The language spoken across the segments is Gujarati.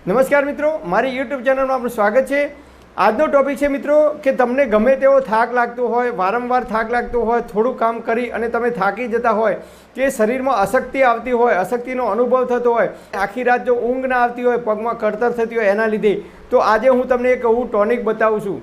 નમસ્કાર મિત્રો, મારી યુટ્યુબ ચેનલમાં આપનું સ્વાગત છે। આજનો ટોપિક છે મિત્રો કે તમને ગમે તેવો થાક લાગતો હોય, વારંવાર થાક લાગતો હોય, થોડું કામ કરી અને તમે થાકી જતા હોય કે શરીરમાં અશક્તિ આવતી હોય, અશક્તિનો અનુભવ થતો હોય, આખી રાત જો ઊંઘ ના આવતી હોય, પગમાં કળતર થતી હોય એના લીધે, તો આજે હું તમને એક એવું ટોનિક બતાવું છું,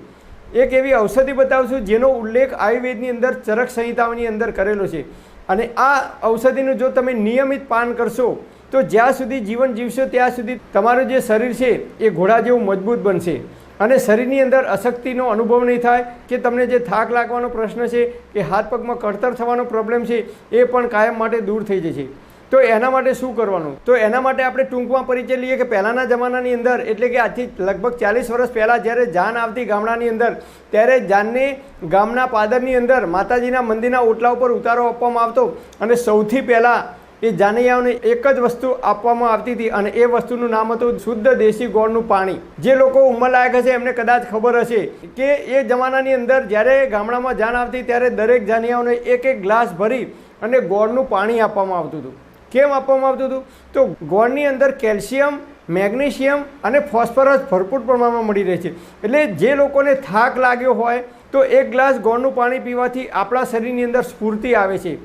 એક એવી ઔષધિ બતાવું છું જેનો ઉલ્લેખ આયુર્વેદની અંદર ચરક સંહિતાઓની અંદર કરેલો છે। અને આ ઔષધિનું જો તમે નિયમિત પાન કરશો તો જ્યાં સુધી જીવન જીવશો ત્યાં સુધી તમારું જે શરીર છે એ ઘોડા જેવું મજબૂત બનશે અને શરીરની અંદર અશક્તિનો અનુભવ નહીં થાય કે તમને જે થાક લાગવાનો પ્રશ્ન છે કે હાથ પગમાં કળતર થવાનો પ્રોબ્લેમ છે એ પણ કાયમ માટે દૂર થઈ જશે। તો એના માટે શું કરવાનું? તો એના માટે આપણે ટૂંકમાં પરિચય લઈએ કે પહેલાંના જમાનાની અંદર, એટલે કે આજથી લગભગ 40 વર્ષ પહેલાં જ્યારે જાન આવતી ગામડાની અંદર, ત્યારે જાનને ગામના પાદરની અંદર માતાજીના મંદિરના ઓટલા ઉપર ઉતારો આપવામાં આવતો અને સૌથી પહેલાં એ જાનૈયાઓને એક જ વસ્તુ આપવામાં આવતી હતી અને એ વસ્તુનું નામ હતું શુદ્ધ દેશી ગોળનું પાણી। જે લોકો ઉંમરલાયક હશે એમને કદાચ ખબર હશે કે એ જમાનાની અંદર જ્યારે ગામડામાં જાન આવતી ત્યારે દરેક જાનૈયાઓને એક એક ગ્લાસ ભરી અને ગોળનું પાણી આપવામાં આવતું હતું। કેમ આપવામાં આવતું હતું? તો ગોળની અંદર કેલ્શિયમ, મેગ્નેશિયમ અને ફોસ્ફરસ ભરપૂર પ્રમાણમાં મળી રહે છે। એટલે જે લોકોને થાક લાગ્યો હોય તો એક ગ્લાસ ગોળનું પાણી પીવાથી આપણા શરીરની અંદર સ્ફૂર્તિ આવે છે।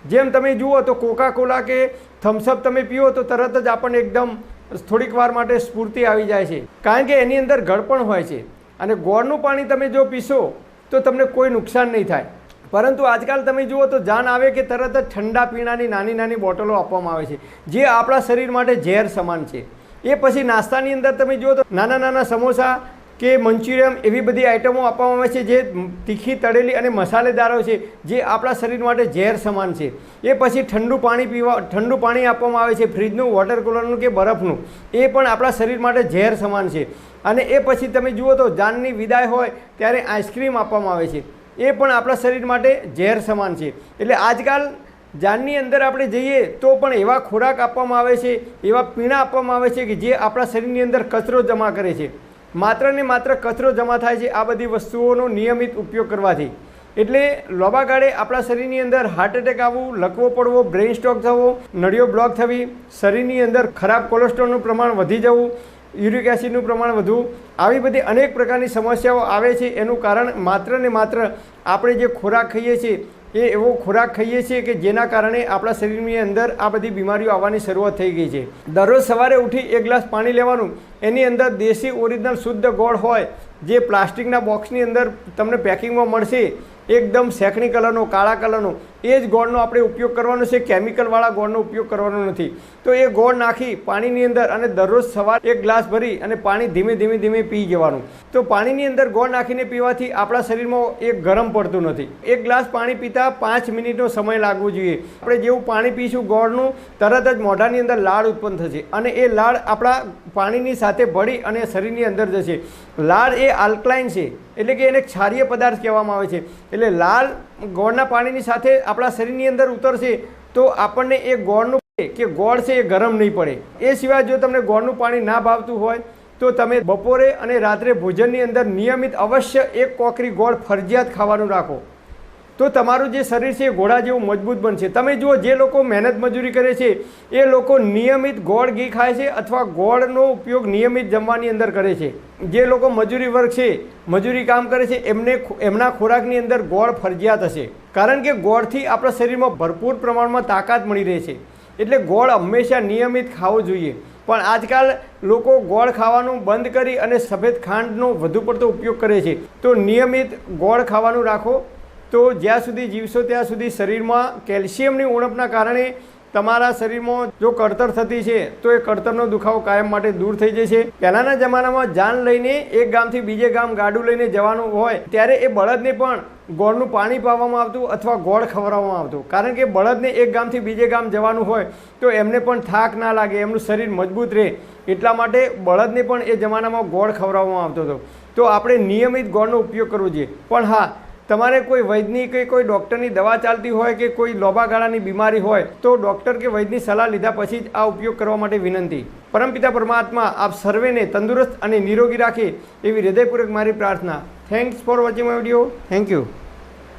જેમ તમે જુઓ તો કોકા કોલા કે થમ્સઅપ તમે પીઓ તો તરત જ આપણને એકદમ થોડીક વાર માટે સ્ફૂર્તિ આવી જાય છે, કારણ કે એની અંદર ગળપણ હોય છે। અને ગોળનું પાણી તમે જો પીશો તો તમને કોઈ નુકસાન નહીં થાય। પરંતુ આજકાલ તમે જુઓ તો જાન આવે કે તરત જ ઠંડા પીણાની નાની નાની બોટલો આપવામાં આવે છે, જે આપણા શરીર માટે ઝેર સમાન છે। એ પછી નાસ્તાની અંદર તમે જુઓ તો નાના નાના સમોસા કે મંચુરિયમ એવી બધી આઇટમો આપવામાં આવે છે જે તીખી તળેલી અને મસાલેદારો છે, જે આપણા શરીર માટે ઝેર સમાન છે। એ પછી ઠંડુ પાણી આપવામાં આવે છે, ફ્રીજનું, વોટર કુલરનું કે બરફનું, એ પણ આપણા શરીર માટે ઝેર સમાન છે। અને એ પછી તમે જુઓ તો જાનની વિદાય હોય ત્યારે આઈસ્ક્રીમ આપવામાં આવે છે, એ પણ આપણા શરીર માટે ઝેર સમાન છે। એટલે આજકાલ જાનની અંદર આપણે જઈએ તો પણ એવા ખોરાક આપવામાં આવે છે, એવા પીણા આપવામાં આવે છે કે જે આપણા શરીરની અંદર કચરો જમા કરે છે। માત્ર ને માત્ર કચરો જમા થાય છે આ બધી વસ્તુઓનો નિયમિત ઉપયોગ કરવાથી। એટલે લાંબા ગાળે આપણા શરીરની અંદર હાર્ટ એટેક આવવું, લકવો પડવો, બ્રેઇન સ્ટ્રોક થવો, નળીઓ બ્લોક થવી, શરીરની અંદર ખરાબ કોલેસ્ટ્રોલનું પ્રમાણ વધી જવું, યુરિક એસિડનું પ્રમાણ વધવું, આવી બધી અનેક પ્રકારની સમસ્યાઓ આવે છે। એનું કારણ માત્ર ને માત્ર આપણે જે ખોરાક ખાઈએ છીએ એ એવો ખોરાક ખાઈએ છીએ કે જેના કારણે આપણા શરીરની અંદર આ બધી બીમારીઓ આવવાની શરૂઆત થઈ ગઈ છે। દરરોજ સવારે ઉઠી એક ગ્લાસ પાણી લેવાનું, એની અંદર દેશી ઓરિજિનલ શુદ્ધ ગોળ હોય જે પ્લાસ્ટિકના બોક્સની અંદર તમને પેકિંગમાં મળશે, એકદમ સેકણી કલરનો, કાળા કલરનો, એ જ ગોળનો આપણે ઉપયોગ કરવાનો છે, કેમિકલવાળા ગોળનો ઉપયોગ કરવાનો નથી। તો એ ગોળ નાખી પાણીની અંદર અને દરરોજ સવારે એક ગ્લાસ ભરી અને પાણી ધીમે ધીમે ધીમે પી જવાનું। તો પાણીની અંદર ગોળ નાખીને પીવાથી આપણા શરીરમાં એક ગરમ પડતું નથી। એક ગ્લાસ પાણી પીતા 5 મિનિટનો સમય લાગવો જોઈએ। આપણે જેવું પાણી પીશું ગોળનું, તરત જ મોઢાની અંદર લાળ ઉત્પન્ન થશે અને એ લાળ આપણા પાણીની સાથે ભળી અને શરીરની અંદર જશે। લાળ એ આલ્કલાઇન છે, એટલે કે એને ક્ષારીય પદાર્થ કહેવામાં આવે છે। એટલે લાળ ગોળના પાણીની સાથે આપણા શરીરની અંદર ઉતરશે તો આપણને એ ગોળનું કે ગોળ છે એ ગરમ નહીં પડે। એ સિવાય જો તમને ગોળનું પાણી ના ભાવતું હોય તો તમે બપોરે અને રાત્રે ભોજનની અંદર નિયમિત અવશ્ય એક કોકરી ગોળ ફરજિયાત ખાવાનું રાખો, તો તમારું જે શરીર છે એ ઘોડા જેવું મજબૂત બનશે। તમે જુઓ જે લોકો મહેનત મજૂરી કરે છે એ લોકો નિયમિત ગોળ ઘી ખાય છે અથવા ગોળનો ઉપયોગ નિયમિત જમવાની અંદર કરે છે। જે લોકો મજૂરી વર્ગ છે, મજૂરી કામ કરે છે, એમના ખોરાકની અંદર ગોળ ફરજિયાત હશે, કારણ કે ગોળથી આપણા શરીરમાં ભરપૂર પ્રમાણમાં તાકાત મળી રહે છે। એટલે ગોળ હંમેશા નિયમિત ખાવો જોઈએ। પણ આજકાલ લોકો ગોળ ખાવાનું બંધ કરી અને સફેદ ખાંડનો વધુ પડતો ઉપયોગ કરે છે। તો નિયમિત ગોળ ખાવાનું રાખો, તો જ્યાં સુધી જીવશો ત્યાં સુધી શરીરમાં કેલ્શિયમની ઉણપના કારણે તમારા શરીરમાં જો કળતર થતી છે તો એ કળતરનો દુખાવો કાયમ માટે દૂર થઈ જશે। પહેલાંના જમાનામાં જાન લઈને એક ગામથી બીજે ગામ ગાડું લઈને જવાનું હોય ત્યારે એ બળદને પણ ગોળનું પાણી પાવામાં આવતું અથવા ગોળ ખવડાવવામાં આવતું, કારણ કે બળદને એક ગામથી બીજે ગામ જવાનું હોય તો એમને પણ થાક ના લાગે, એમનું શરીર મજબૂત રહે, એટલા માટે બળદને પણ એ જમાનામાં ગોળ ખવડાવવામાં આવતો હતો। તો આપણે નિયમિત ગોળનો ઉપયોગ કરવો જોઈએ। પણ હા, તમારે કોઈ વૈદની કે કોઈ ડૉક્ટરની દવા ચાલતી હોય કે કોઈ લાંબા ગાળાની બીમારી હોય તો ડૉક્ટર કે વૈદની સલાહ લીધા પછી જ આ ઉપયોગ કરવા માટે વિનંતી। પરમપિતા પરમાત્મા આપ સર્વેને તંદુરસ્ત અને નિરોગી રાખે એવી હૃદયપૂર્વક મારી પ્રાર્થના। Thanks for watching my video. Thank you.